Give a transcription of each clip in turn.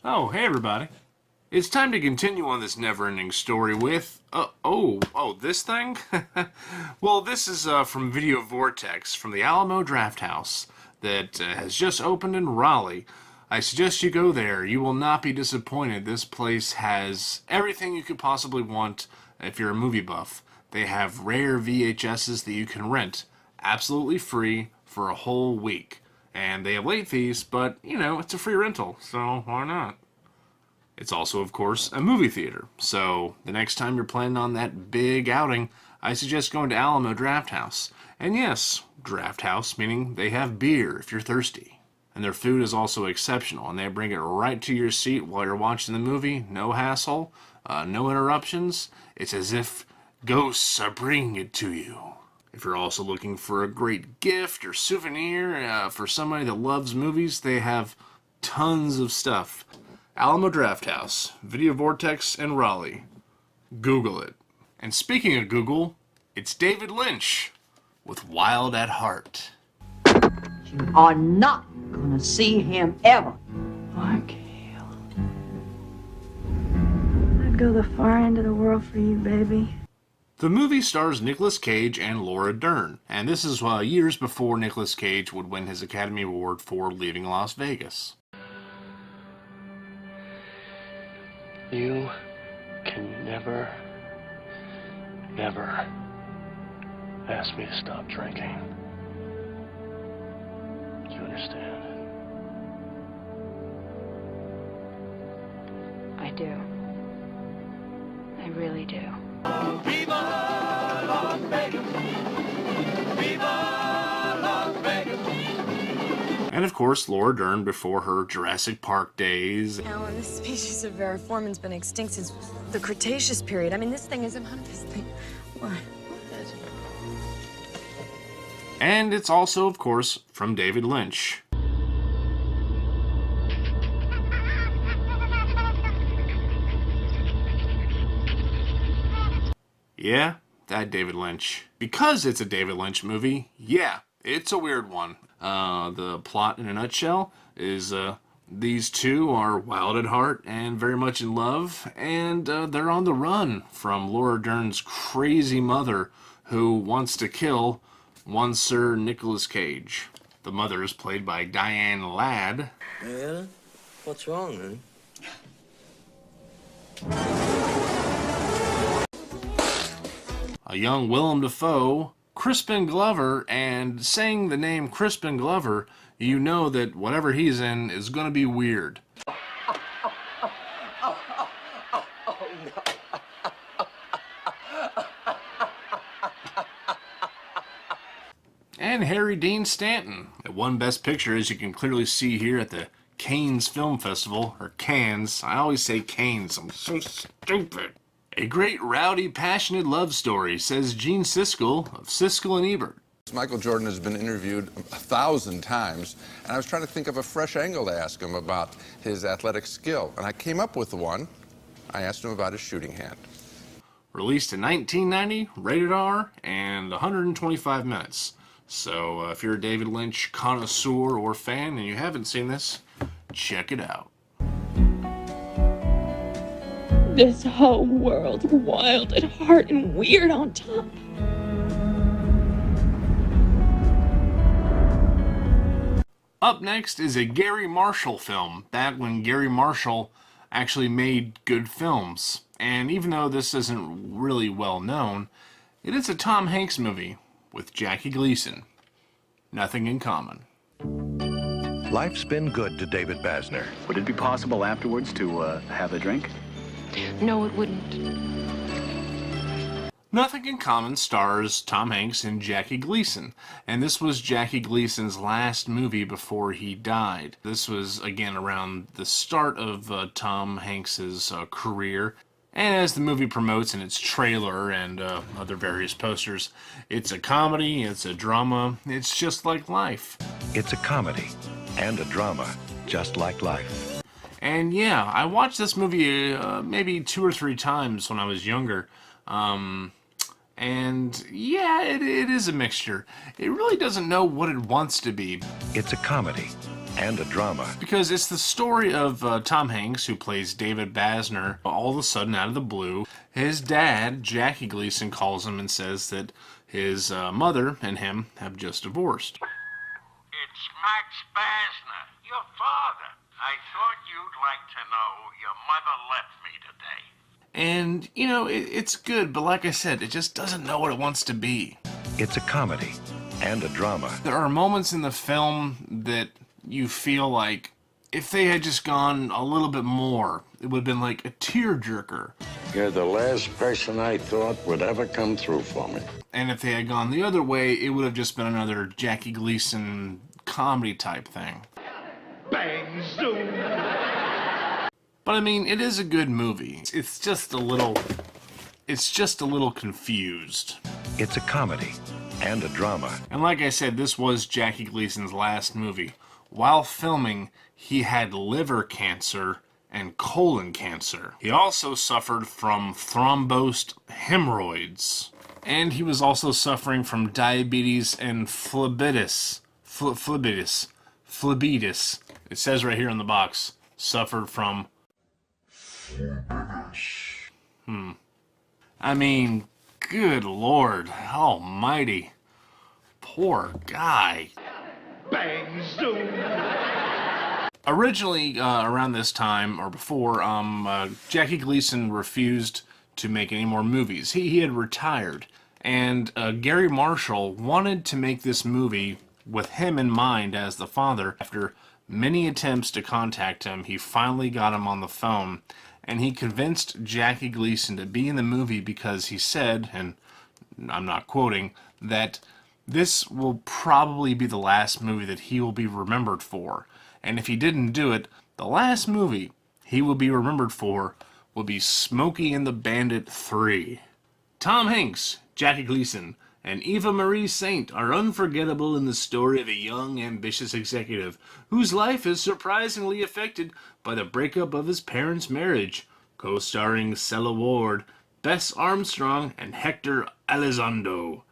Oh, hey everybody. It's time to continue on this never-ending story with, this thing? Well, this is from Video Vortex from the Alamo Drafthouse that has just opened in Raleigh. I suggest you go there. You will not be disappointed. This place has everything you could possibly want if you're a movie buff. They have rare VHSs that you can rent absolutely free for a whole week. And they have late fees, but, it's a free rental, so why not? It's also, of course, a movie theater, so the next time you're planning on that big outing, I suggest going to Alamo Drafthouse. And yes, Drafthouse, meaning they have beer if you're thirsty. And their food is also exceptional, and they bring it right to your seat while you're watching the movie. No hassle, no interruptions. It's as if ghosts are bringing it to you. If you're also looking for a great gift or souvenir for somebody that loves movies, they have tons of stuff. Alamo Drafthouse, Video Vortex in Raleigh. Google it. And speaking of Google, it's David Lynch with Wild at Heart. You are not gonna see him ever. Markale. I'd go the far end of the world for you, baby. The movie stars Nicolas Cage and Laura Dern, and this is years before Nicolas Cage would win his Academy Award for Leaving Las Vegas. You can never ask me to stop drinking. Do you understand? I do. I really do. Viva Las Vegas! Viva Las Vegas! And of course, Laura Dern before her Jurassic Park days. Alan, this species of Variformin's been extinct since the Cretaceous period. I mean, this thing isn't one of this thing. What? And it's also, of course, from David Lynch. Yeah, that David Lynch. Because it's a David Lynch movie, yeah, it's a weird one. The plot in a nutshell is these two are wild at heart and very much in love, and they're on the run from Laura Dern's crazy mother who wants to kill one Sir Nicolas Cage. The mother is played by Diane Ladd. Yeah? What's wrong, man? A young Willem Dafoe, Crispin Glover, and saying the name Crispin Glover, you know that whatever he's in is going to be weird. And Harry Dean Stanton. It won Best Picture, as you can clearly see here at the Cannes Film Festival, or Cannes. I always say Cannes, I'm so stupid. A great, rowdy, passionate love story, says Gene Siskel of Siskel and Ebert. Michael Jordan has been interviewed 1,000 times, and I was trying to think of a fresh angle to ask him about his athletic skill, and I came up with one. I asked him about his shooting hand. Released in 1990, rated R, and 125 minutes. So if you're a David Lynch connoisseur or fan and you haven't seen this, check it out. This whole world's wild at heart and weird on top. Up next is a Gary Marshall film, back when Gary Marshall actually made good films. And even though this isn't really well known, it is a Tom Hanks movie with Jackie Gleason. Nothing in Common. Life's been good to David Basner. Would it be possible afterwards to have a drink? No, it wouldn't. Nothing in Common stars Tom Hanks and Jackie Gleason, and this was Jackie Gleason's last movie before he died. This was, again, around the start of Tom Hanks's career, and as the movie promotes in its trailer and other various posters, it's a comedy, it's a drama, it's just like life. It's a comedy and a drama, just like life. And yeah, I watched this movie maybe 2 or 3 times when I was younger. And yeah, it is a mixture. It really doesn't know what it wants to be. It's a comedy and a drama. Because it's the story of Tom Hanks, who plays David Basner. All of a sudden, out of the blue, his dad, Jackie Gleason, calls him and says that his mother and him have just divorced. It's Max Basner, your father. I thought you'd like to know your mother left me today. And, you know, it's good, but like I said, it just doesn't know what it wants to be. It's a comedy and a drama. There are moments in the film that you feel like if they had just gone a little bit more, it would have been like a tearjerker. You're the last person I thought would ever come through for me. And if they had gone the other way, it would have just been another Jackie Gleason comedy type thing. Bang, zoom. But I mean, it is a good movie. It's just a little confused. It's a comedy and a drama. And like I said, this was Jackie Gleason's last movie. While filming, he had liver cancer and colon cancer. He also suffered from thrombosed hemorrhoids. And he was also suffering from diabetes and phlebitis. Phlebitis. It says right here on the box, suffered from I mean, good Lord almighty. Poor guy. Bang, zoom. Originally, around this time, or before, Jackie Gleason refused to make any more movies. He had retired. And Gary Marshall wanted to make this movie with him in mind as the father. After many attempts to contact him, he finally got him on the phone. And he convinced Jackie Gleason to be in the movie because he said, and I'm not quoting, that this will probably be the last movie that he will be remembered for. And if he didn't do it, the last movie he will be remembered for will be Smokey and the Bandit 3. Tom Hanks, Jackie Gleason, and Eva Marie Saint are unforgettable in the story of a young, ambitious executive whose life is surprisingly affected by the breakup of his parents' marriage, co-starring Sela Ward, Bess Armstrong, and Hector Elizondo.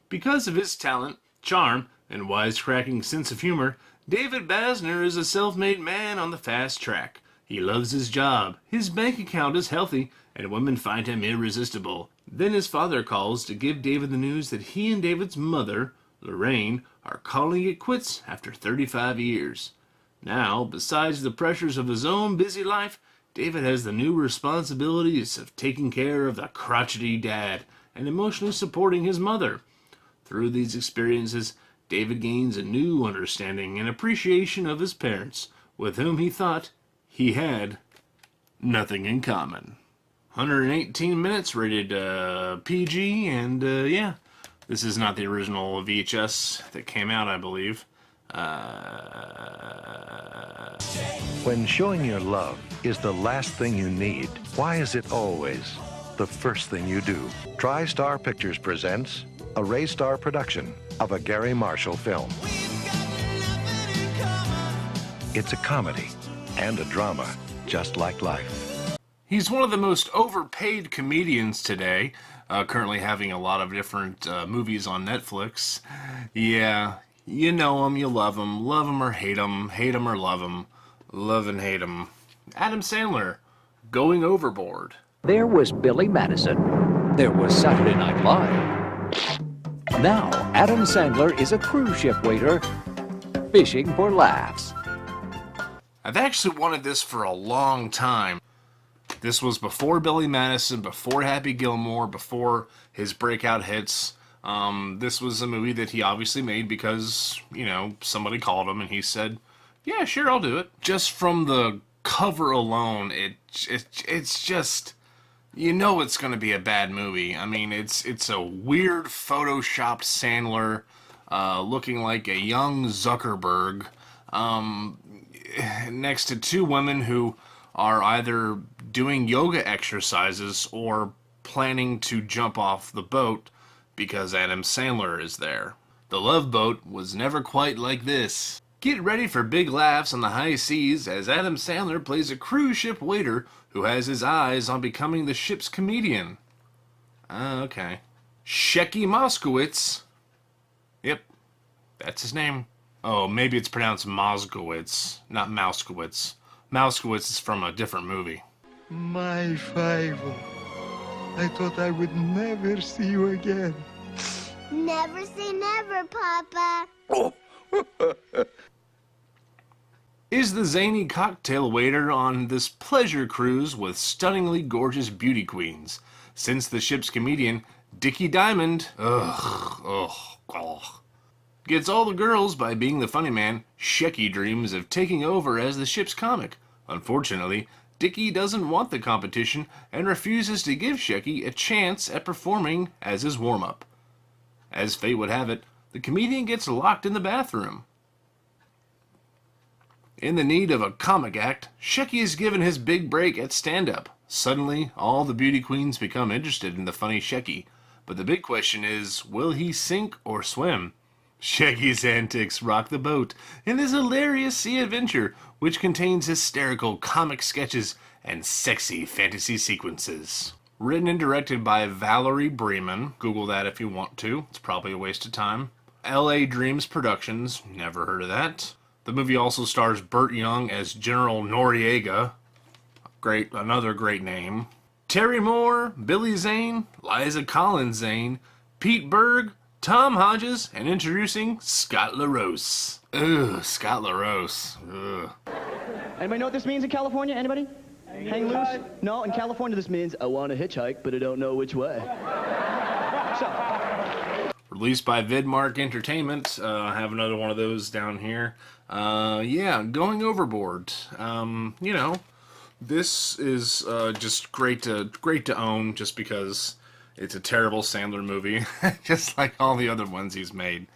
Because of his talent, charm, and wisecracking sense of humor, David Basner is a self-made man on the fast track. He loves his job, his bank account is healthy, and women find him irresistible. Then his father calls to give David the news that he and David's mother, Lorraine, are calling it quits after 35 years. Now, besides the pressures of his own busy life, David has the new responsibilities of taking care of the crotchety dad and emotionally supporting his mother. Through these experiences, David gains a new understanding and appreciation of his parents, with whom he thought he had nothing in common. 118 minutes, rated PG, and yeah, this is not the original VHS that came out, I believe. When showing your love is the last thing you need, why is it always the first thing you do? TriStar Pictures presents a Raystar production of a Gary Marshall film. It's a comedy and a drama, just like life. He's one of the most overpaid comedians today, currently having a lot of different movies on Netflix. Yeah, you know him, you love him or hate him or love him, love and hate him. Adam Sandler, Going Overboard. There was Billy Madison. There was Saturday Night Live. Now, Adam Sandler is a cruise ship waiter fishing for laughs. I've actually wanted this for a long time. This was before Billy Madison, before Happy Gilmore, before his breakout hits. This was a movie that he obviously made because, you know, somebody called him and he said, yeah, sure, I'll do it. Just from the cover alone, it's just, you know it's going to be a bad movie. I mean, it's a weird photoshopped Sandler looking like a young Zuckerberg next to two women who are either doing yoga exercises or planning to jump off the boat because Adam Sandler is there. The Love Boat was never quite like this. Get ready for big laughs on the high seas as Adam Sandler plays a cruise ship waiter who has his eyes on becoming the ship's comedian. Okay. Shecky Moskowitz. Yep, that's his name. Oh, maybe it's pronounced Moskowitz, not Mouskowitz. Mouskowitz is from a different movie. My Five-O. I thought I would never see you again. Never say never, Papa. Is the zany cocktail waiter on this pleasure cruise with stunningly gorgeous beauty queens. Since the ship's comedian, Dickie Diamond, gets all the girls by being the funny man, Shecky dreams of taking over as the ship's comic. Unfortunately, Dickie doesn't want the competition and refuses to give Shecky a chance at performing as his warm-up. As fate would have it, the comedian gets locked in the bathroom. In the need of a comic act, Shecky is given his big break at stand-up. Suddenly, all the beauty queens become interested in the funny Shecky. But the big question is, will he sink or swim? Shaggy's antics rock the boat in this hilarious sea adventure, which contains hysterical comic sketches and sexy fantasy sequences. Written and directed by Valerie Breeman. Google that if you want to. It's probably a waste of time. LA Dreams Productions. Never heard of that. The movie also stars Burt Young as General Noriega. Great, another great name. Terry Moore, Billy Zane, Liza Collins Zane, Pete Berg, Tom Hodges, and introducing Scott LaRose. Ugh, Scott LaRose. Ugh. Anybody know what this means in California? Anybody? Hang loose? No, in California this means I want to hitchhike, but I don't know which way. Released by Vidmark Entertainment. I have another one of those down here. Yeah, Going Overboard. You know, this is just great to own just because it's a terrible Sandler movie, just like all the other ones he's made.